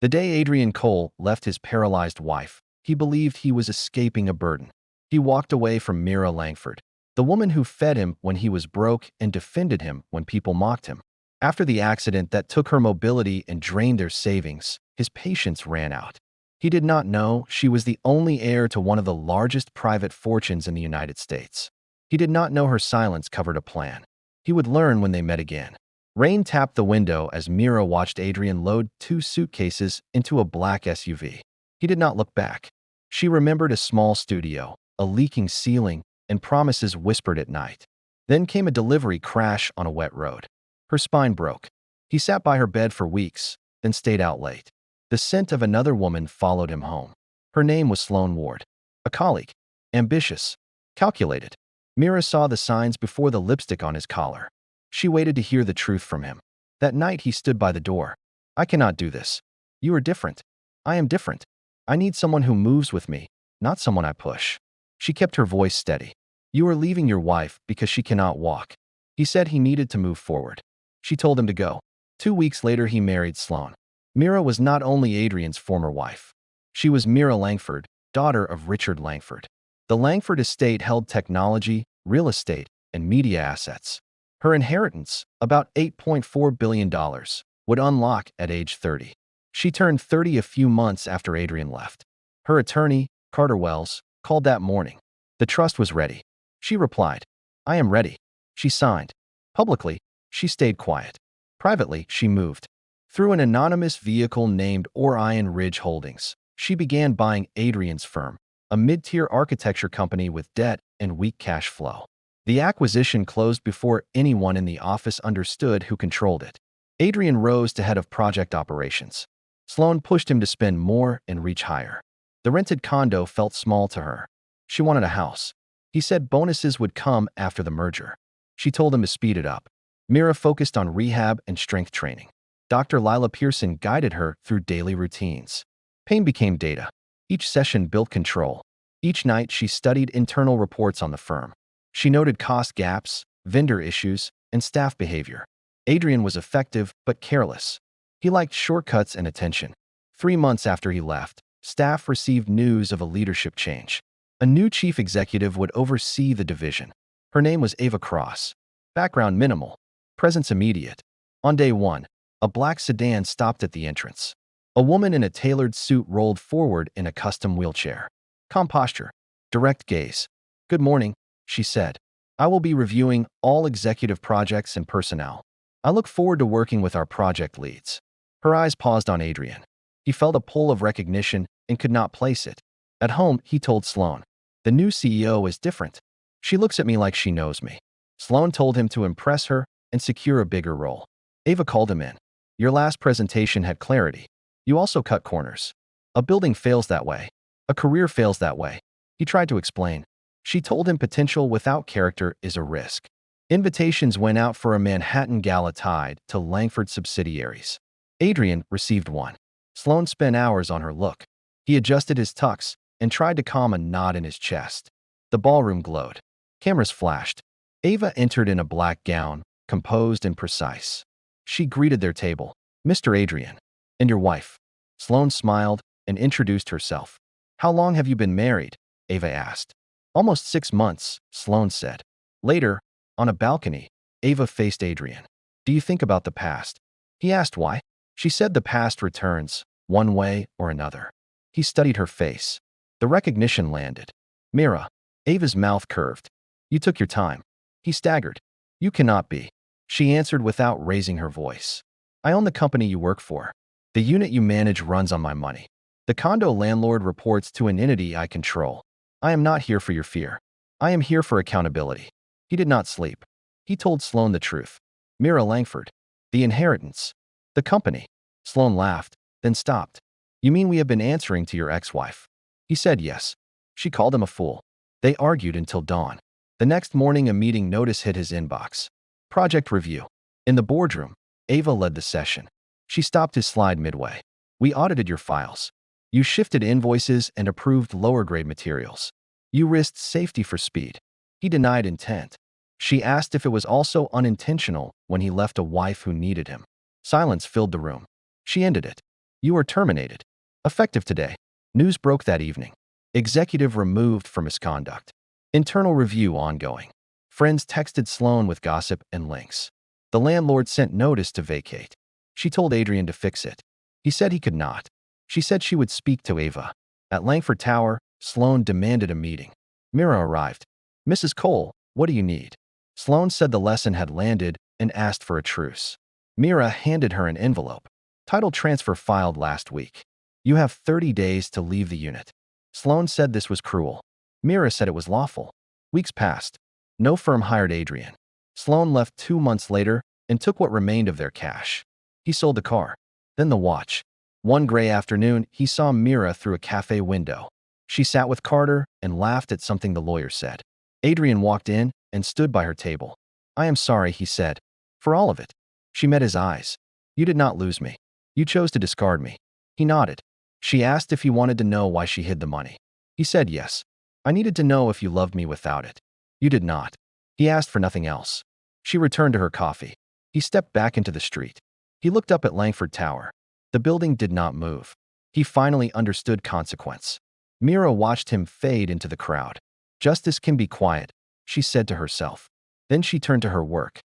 The day Adrian Cole left his paralyzed wife, he believed he was escaping a burden. He walked away from Mira Langford, the woman who fed him when he was broke and defended him when people mocked him. After the accident that took her mobility and drained their savings, his patience ran out. He did not know she was the only heir to one of the largest private fortunes in the United States. He did not know her silence covered a plan. He would learn when they met again. Rain tapped the window as Mira watched Adrian load 2 suitcases into a black SUV. He did not look back. She remembered a small studio, a leaking ceiling, and promises whispered at night. Then came a delivery crash on a wet road. Her spine broke. He sat by her bed for weeks, then stayed out late. The scent of another woman followed him home. Her name was Sloane Ward. A colleague. Ambitious. Calculated. Mira saw the signs before the lipstick on his collar. She waited to hear the truth from him. That night he stood by the door. I cannot do this. You are different. I am different. I need someone who moves with me, not someone I push. She kept her voice steady. You are leaving your wife because she cannot walk. He said he needed to move forward. She told him to go. 2 weeks later he married Sloane. Mira was not only Adrian's former wife. She was Mira Langford, daughter of Richard Langford. The Langford estate held technology, real estate, and media assets. Her inheritance, about $8.4 billion, would unlock at age 30. She turned 30 a few months after Adrian left. Her attorney, Carter Wells, called that morning. The trust was ready. She replied, I am ready. She signed. Publicly, she stayed quiet. Privately, she moved. Through an anonymous vehicle named Orion Ridge Holdings, she began buying Adrian's firm, a mid-tier architecture company with debt and weak cash flow. The acquisition closed before anyone in the office understood who controlled it. Adrian rose to head of project operations. Sloane pushed him to spend more and reach higher. The rented condo felt small to her. She wanted a house. He said bonuses would come after the merger. She told him to speed it up. Mira focused on rehab and strength training. Dr. Lila Pearson guided her through daily routines. Pain became data. Each session built control. Each night she studied internal reports on the firm. She noted cost gaps, vendor issues, and staff behavior. Adrian was effective but careless. He liked shortcuts and attention. 3 months after he left, staff received news of a leadership change. A new chief executive would oversee the division. Her name was Ava Cross. Background minimal. Presence immediate. On day 1, a black sedan stopped at the entrance. A woman in a tailored suit rolled forward in a custom wheelchair. Calm posture. Direct gaze. Good morning, she said. I will be reviewing all executive projects and personnel. I look forward to working with our project leads. Her eyes paused on Adrian. He felt a pull of recognition and could not place it. At home, he told Sloane, the new CEO is different. She looks at me like she knows me. Sloane told him to impress her and secure a bigger role. Ava called him in. Your last presentation had clarity. You also cut corners. A building fails that way. A career fails that way. He tried to explain. She told him potential without character is a risk. Invitations went out for a Manhattan gala tied to Langford subsidiaries. Adrian received one. Sloane spent hours on her look. He adjusted his tux and tried to calm a knot in his chest. The ballroom glowed. Cameras flashed. Ava entered in a black gown, composed and precise. She greeted their table. Mr. Adrian. And your wife. Sloane smiled and introduced herself. How long have you been married? Ava asked. Almost 6 months, Sloane said. Later, on a balcony, Ava faced Adrian. Do you think about the past? He asked why. She said the past returns, one way or another. He studied her face. The recognition landed. Mira. Ava's mouth curved. You took your time. He staggered. You cannot be. She answered without raising her voice. I own the company you work for. The unit you manage runs on my money. The condo landlord reports to an entity I control. I am not here for your fear. I am here for accountability. He did not sleep. He told Sloane the truth. Mira Langford. The inheritance. The company. Sloane laughed, then stopped. You mean we have been answering to your ex-wife? He said yes. She called him a fool. They argued until dawn. The next morning a meeting notice hit his inbox. Project review. In the boardroom, Ava led the session. She stopped his slide midway. We audited your files. You shifted invoices and approved lower-grade materials. You risked safety for speed. He denied intent. She asked if it was also unintentional when he left a wife who needed him. Silence filled the room. She ended it. You are terminated. Effective today. News broke that evening. Executive removed for misconduct. Internal review ongoing. Friends texted Sloan with gossip and links. The landlord sent notice to vacate. She told Adrian to fix it. He said he could not. She said she would speak to Ava. At Langford Tower, Sloan demanded a meeting. Mira arrived. Mrs. Cole, what do you need? Sloan said the lesson had landed and asked for a truce. Mira handed her an envelope. Title transfer filed last week. You have 30 days to leave the unit. Sloan said this was cruel. Mira said it was lawful. Weeks passed. No firm hired Adrian. Sloan left 2 months later and took what remained of their cash. He sold the car. Then the watch. One gray afternoon, he saw Mira through a cafe window. She sat with Carter and laughed at something the lawyer said. Adrian walked in and stood by her table. I am sorry, he said. For all of it. She met his eyes. You did not lose me. You chose to discard me. He nodded. She asked if he wanted to know why she hid the money. He said yes. I needed to know if you loved me without it. You did not. He asked for nothing else. She returned to her coffee. He stepped back into the street. He looked up at Langford Tower. The building did not move. He finally understood consequence. Mira watched him fade into the crowd. Justice can be quiet, she said to herself. Then she turned to her work.